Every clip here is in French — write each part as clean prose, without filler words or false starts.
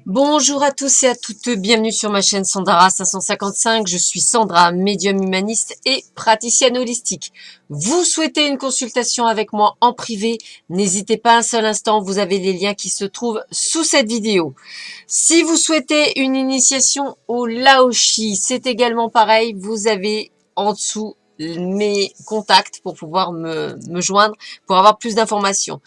Bonjour à tous et à toutes, bienvenue sur ma chaîne Sandara 555. Je suis Sandra, médium humaniste et praticienne holistique. Vous souhaitez une consultation avec moi en privé? N'hésitez pas un seul instant, vous avez les liens qui se trouvent sous cette vidéo. Si vous souhaitez une initiation au Laoshi, c'est également pareil, vous avez en dessous mes contacts pour pouvoir me joindre, pour avoir plus d'informations.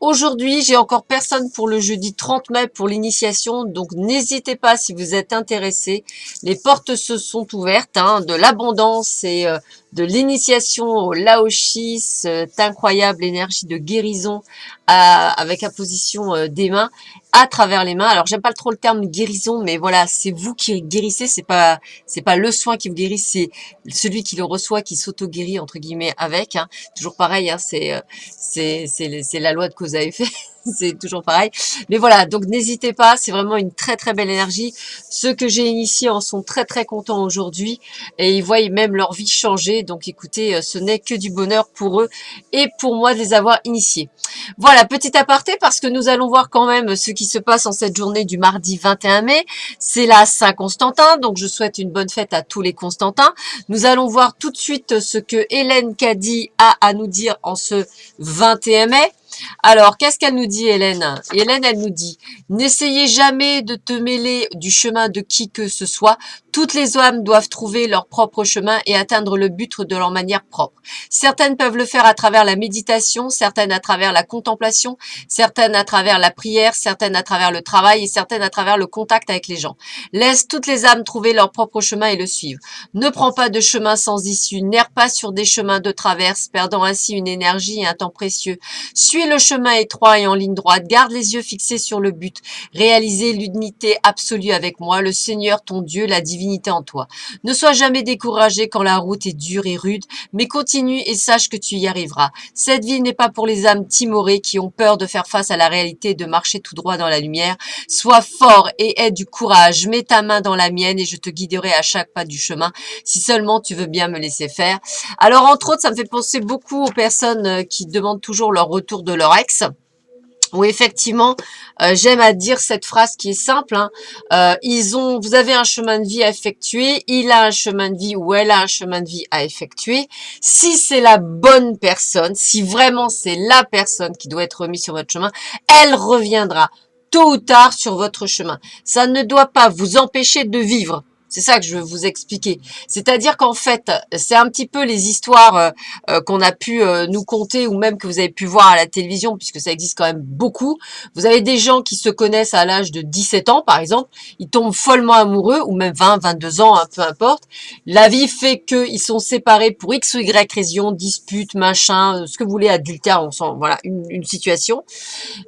Aujourd'hui, j'ai encore personne pour le jeudi 30 mai pour l'initiation, donc n'hésitez pas si vous êtes intéressés. Les portes se sont ouvertes, de l'abondance et de l'initiation au Laoshi, cette incroyable énergie de guérison avec imposition des mains à travers les mains. Alors j'aime pas trop le terme guérison, mais voilà, c'est vous qui guérissez, c'est pas le soin qui vous guérit, c'est celui qui le reçoit qui s'auto-guérit entre guillemets avec. Toujours pareil, c'est la loi de cause à effet. C'est toujours pareil. Mais voilà, donc n'hésitez pas, c'est vraiment une très très belle énergie. Ceux que j'ai initiés en sont très très contents aujourd'hui et ils voient même leur vie changer. Donc écoutez, ce n'est que du bonheur pour eux et pour moi de les avoir initiés. Voilà, petit aparté parce que nous allons voir quand même ce qui se passe en cette journée du mardi 21 mai. C'est la Saint-Constantin, donc je souhaite une bonne fête à tous les Constantins. Nous allons voir tout de suite ce que Hélène Caddy a à nous dire en ce 21 mai. Alors, qu'est-ce qu'elle nous dit, Hélène? Hélène, elle nous dit, n'essayez jamais de te mêler du chemin de qui que ce soit. Toutes les âmes doivent trouver leur propre chemin et atteindre le but de leur manière propre. Certaines peuvent le faire à travers la méditation, certaines à travers la contemplation, certaines à travers la prière, certaines à travers le travail et certaines à travers le contact avec les gens. Laisse toutes les âmes trouver leur propre chemin et le suivre. Ne prends pas de chemin sans issue, n'erre pas sur des chemins de traverse, perdant ainsi une énergie et un temps précieux. Suis le chemin étroit et en ligne droite, garde les yeux fixés sur le but. Réalisez l'unité absolue avec moi, le Seigneur ton Dieu, la divinité en toi. Ne sois jamais découragé quand la route est dure et rude, mais continue et sache que tu y arriveras. Cette vie n'est pas pour les âmes timorées qui ont peur de faire face à la réalité et de marcher tout droit dans la lumière. Sois fort et aie du courage. Mets ta main dans la mienne et je te guiderai à chaque pas du chemin, si seulement tu veux bien me laisser faire. Alors, entre autres, ça me fait penser beaucoup aux personnes qui demandent toujours leur retour de leur ex. Où effectivement, j'aime à dire cette phrase qui est simple. Vous avez un chemin de vie à effectuer, il a un chemin de vie ou elle a un chemin de vie à effectuer. Si c'est la bonne personne, si vraiment c'est la personne qui doit être remise sur votre chemin, elle reviendra tôt ou tard sur votre chemin. Ça ne doit pas vous empêcher de vivre. C'est ça que je veux vous expliquer. C'est-à-dire qu'en fait, c'est un petit peu les histoires qu'on a pu nous conter ou même que vous avez pu voir à la télévision, puisque ça existe quand même beaucoup. Vous avez des gens qui se connaissent à l'âge de 17 ans, par exemple. Ils tombent follement amoureux, ou même 20, 22 ans, peu importe. La vie fait qu'ils sont séparés pour X ou Y raison, dispute, machin, ce que vous voulez, adultère, on sent, voilà, une situation.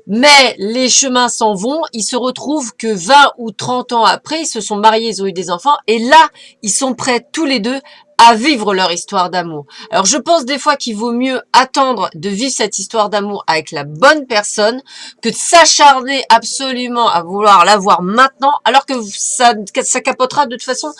Mais les chemins s'en vont, ils se retrouvent que 20 ou 30 ans après, ils se sont mariés, ils ont eu des enfants, et là, ils sont prêts tous les deux à vivre leur histoire d'amour. Alors je pense des fois qu'il vaut mieux attendre de vivre cette histoire d'amour avec la bonne personne que de s'acharner absolument à vouloir l'avoir maintenant, alors que ça capotera de toute façon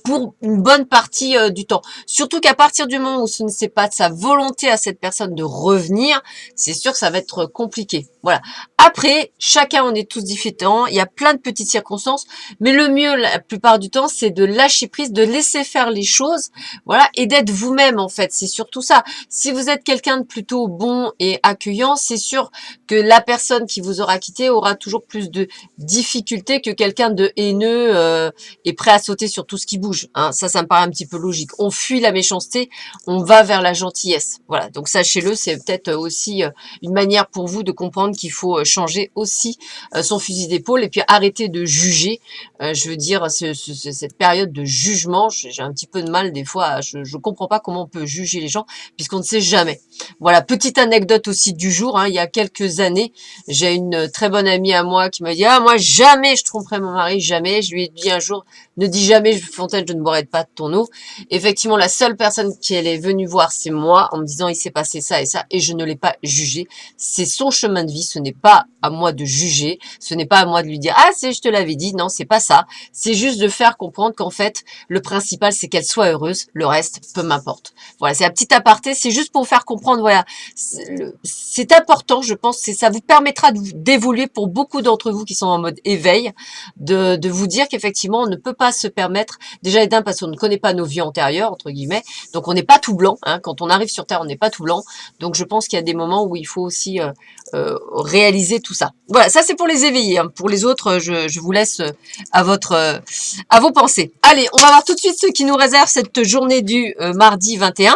pour une bonne partie du temps. Surtout qu'à partir du moment où ce n'est pas de sa volonté à cette personne de revenir, c'est sûr que ça va être compliqué. Voilà. Après, chacun on est tous différents, il y a plein de petites circonstances, mais le mieux la plupart du temps, c'est de lâcher prise, de laisser faire les choses, voilà, et d'être vous-même en fait. C'est surtout ça. Si vous êtes quelqu'un de plutôt bon et accueillant, c'est sûr que la personne qui vous aura quitté aura toujours plus de difficultés que quelqu'un de haineux et prêt à sauter sur tout ce qui bouge. Ça me paraît un petit peu logique. On fuit la méchanceté, on va vers la gentillesse. Voilà, donc sachez-le, c'est peut-être aussi une manière pour vous de comprendre qu'il faut changer aussi son fusil d'épaule et puis arrêter de juger. Je veux dire, cette période de jugement, j'ai un petit peu de mal des fois, je ne comprends pas comment on peut juger les gens puisqu'on ne sait jamais. Voilà, petite anecdote aussi du jour, il y a quelques années, j'ai une très bonne amie à moi qui m'a dit « Ah, moi, jamais je tromperai mon mari, jamais. » Je lui ai dit un jour, ne dis jamais, Fontaine, je ne boirai pas de ton eau. Effectivement, la seule personne qui elle est venue voir, c'est moi, en me disant, il s'est passé ça et ça, et je ne l'ai pas jugé. C'est son chemin de vie, ce n'est pas pas à moi de juger, ce n'est pas à moi de lui dire ah c'est je te l'avais dit, non c'est pas ça, c'est juste de faire comprendre qu'en fait le principal c'est qu'elle soit heureuse, le reste peu m'importe. Voilà, c'est un petit aparté, c'est juste pour faire comprendre, voilà, c'est important, je pense, ça vous permettra d'évoluer pour beaucoup d'entre vous qui sont en mode éveil, de vous dire qu'effectivement on ne peut pas se permettre, déjà d'un parce qu'on ne connaît pas nos vies antérieures entre guillemets, donc on n'est pas tout blanc, hein, quand on arrive sur Terre on n'est pas tout blanc, donc je pense qu'il y a des moments où il faut aussi réaliser tout ça. Voilà, ça c'est pour les éveillés. Hein. Pour les autres, je vous laisse à vos pensées. Allez, on va voir tout de suite ce qui nous réserve cette journée du mardi 21.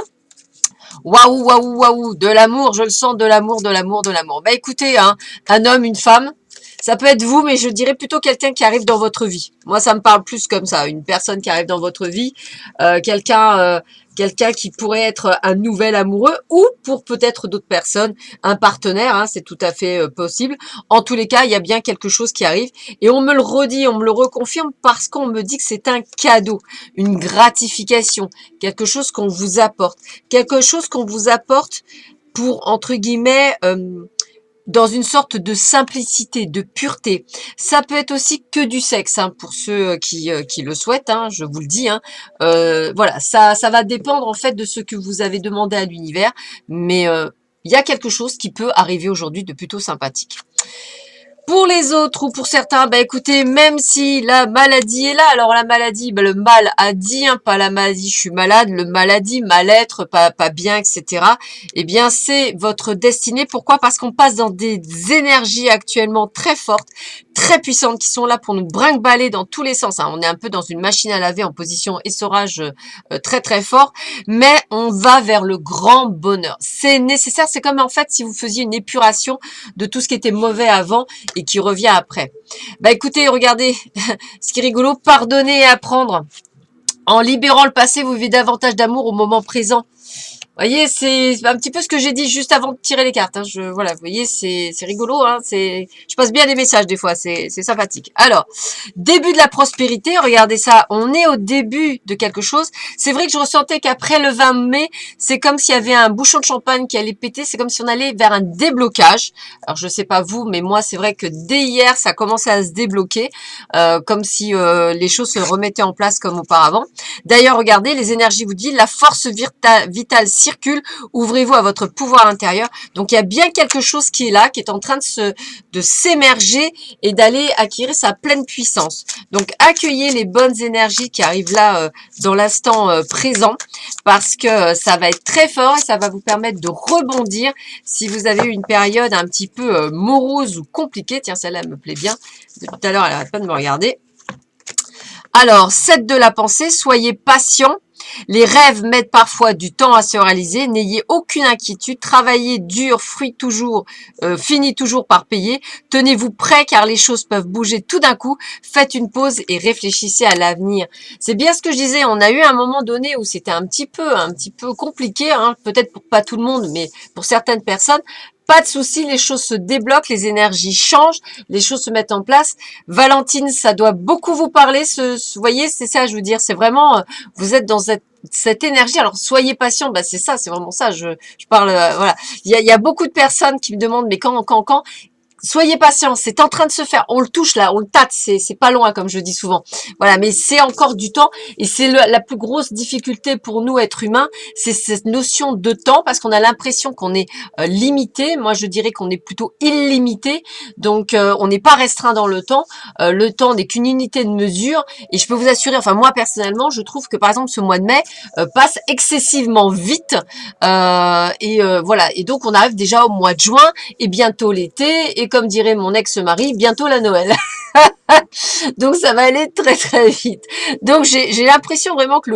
Waouh, waouh, waouh, de l'amour, je le sens, de l'amour, de l'amour, de l'amour. Bah écoutez, hein, un homme, une femme, ça peut être vous, mais je dirais plutôt quelqu'un qui arrive dans votre vie. Moi, ça me parle plus comme ça, une personne qui arrive dans votre vie, quelqu'un qui pourrait être un nouvel amoureux ou pour peut-être d'autres personnes, un partenaire, hein, c'est tout à fait possible. En tous les cas, il y a bien quelque chose qui arrive et on me le redit, on me le reconfirme parce qu'on me dit que c'est un cadeau, une gratification, quelque chose qu'on vous apporte, quelque chose qu'on vous apporte pour, entre guillemets, dans une sorte de simplicité, de pureté. Ça peut être aussi que du sexe, hein, pour ceux qui le souhaitent, hein, je vous le dis. Hein. Voilà, ça va dépendre en fait de ce que vous avez demandé à l'univers, mais il y a quelque chose qui peut arriver aujourd'hui de plutôt sympathique. Pour les autres ou pour certains, bah écoutez, même si la maladie est là, alors la maladie, bah le mal a dit, hein, pas la maladie, je suis malade, le maladie, mal-être, pas bien, etc. Eh bien, c'est votre destinée. Pourquoi? Parce qu'on passe dans des énergies actuellement très fortes, très puissantes, qui sont là pour nous brinque-baller dans tous les sens. Hein. On est un peu dans une machine à laver en position essorage très très fort, mais on va vers le grand bonheur. C'est nécessaire, c'est comme en fait si vous faisiez une épuration de tout ce qui était mauvais avant et qui revient après. Bah écoutez, regardez, ce qui est rigolo, pardonner et apprendre. En libérant le passé, vous vivez davantage d'amour au moment présent. Vous voyez, c'est un petit peu ce que j'ai dit juste avant de tirer les cartes. Hein. Voilà, vous voyez, c'est rigolo. Hein. Je passe bien des messages des fois, c'est sympathique. Alors, début de la prospérité, regardez ça, on est au début de quelque chose. C'est vrai que je ressentais qu'après le 20 mai, c'est comme s'il y avait un bouchon de champagne qui allait péter, c'est comme si on allait vers un déblocage. Alors, je sais pas vous, mais moi, c'est vrai que dès hier, ça commençait à se débloquer, comme si les choses se remettaient en place comme auparavant. D'ailleurs, regardez, les énergies vous disent, la force vitale circule, ouvrez-vous à votre pouvoir intérieur. Donc, il y a bien quelque chose qui est là, qui est en train de s'émerger et d'aller acquérir sa pleine puissance. Donc, accueillez les bonnes énergies qui arrivent là dans l'instant présent parce que ça va être très fort et ça va vous permettre de rebondir si vous avez eu une période un petit peu morose ou compliquée. Tiens, celle-là me plaît bien. Depuis tout à l'heure, elle n'arrête pas de me regarder. Alors, 7 de la pensée, soyez patient. Les rêves mettent parfois du temps à se réaliser. N'ayez aucune inquiétude. Travaillez dur, finit toujours par payer. Tenez-vous prêt car les choses peuvent bouger tout d'un coup. Faites une pause et réfléchissez à l'avenir. C'est bien ce que je disais. On a eu un moment donné où c'était un petit peu compliqué, hein, peut-être pour pas tout le monde, mais pour certaines personnes. Pas de souci, les choses se débloquent, les énergies changent, les choses se mettent en place. Valentine, ça doit beaucoup vous parler. Vous voyez, c'est ça, je veux dire, c'est vraiment, vous êtes dans cette énergie. Alors, soyez patient, bah c'est ça, c'est vraiment ça. Je parle, voilà. Il y a beaucoup de personnes qui me demandent, mais quand? Soyez patient, c'est en train de se faire. On le touche là, on le tâte, c'est pas loin comme je dis souvent. Voilà, mais c'est encore du temps et c'est la plus grosse difficulté pour nous êtres humains, c'est cette notion de temps parce qu'on a l'impression qu'on est limité. Moi, je dirais qu'on est plutôt illimité, donc on n'est pas restreint dans le temps. Le temps n'est qu'une unité de mesure et je peux vous assurer, enfin moi personnellement, je trouve que par exemple ce mois de mai passe excessivement vite voilà. Et donc on arrive déjà au mois de juin et bientôt l'été et comme dirait mon ex-mari, bientôt la Noël. Donc ça va aller très très vite. Donc j'ai l'impression vraiment que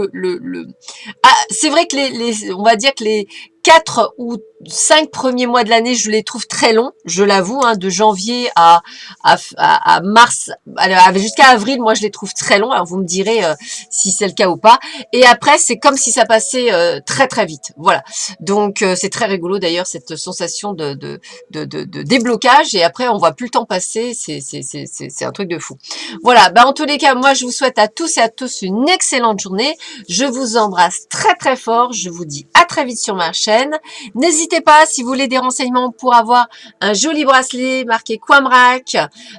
ah, c'est vrai que on va dire que les 4 ou 5 premiers mois de l'année, je les trouve très longs, je l'avoue, hein, de janvier à mars, jusqu'à avril, moi je les trouve très longs. Alors vous me direz si c'est le cas ou pas. Et après, c'est comme si ça passait très très vite. Voilà. Donc c'est très rigolo d'ailleurs cette sensation de déblocage. Et après, on voit plus le temps passer. C'est un truc de fou. Voilà. Bah en tous les cas, moi je vous souhaite à tous et à tous une excellente journée. Je vous embrasse très très fort. Je vous dis à très vite sur ma chaîne. N'hésitez n'hésitez pas, si vous voulez des renseignements pour avoir un joli bracelet marqué Quamrak,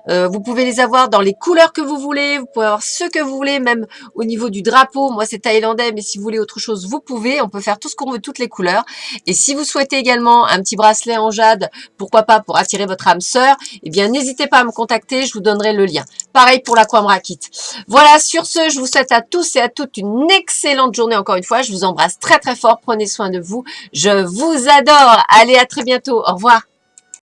vous pouvez les avoir dans les couleurs que vous voulez, vous pouvez avoir ce que vous voulez, même au niveau du drapeau. Moi, c'est thaïlandais, mais si vous voulez autre chose, vous pouvez. On peut faire tout ce qu'on veut, toutes les couleurs. Et si vous souhaitez également un petit bracelet en jade, pourquoi pas pour attirer votre âme sœur, eh bien, n'hésitez pas à me contacter, je vous donnerai le lien. Pareil pour la Quamrak Kit. Voilà, sur ce, je vous souhaite à tous et à toutes une excellente journée encore une fois. Je vous embrasse très très fort, prenez soin de vous. Je vous adore. Allez, à très bientôt. Au revoir.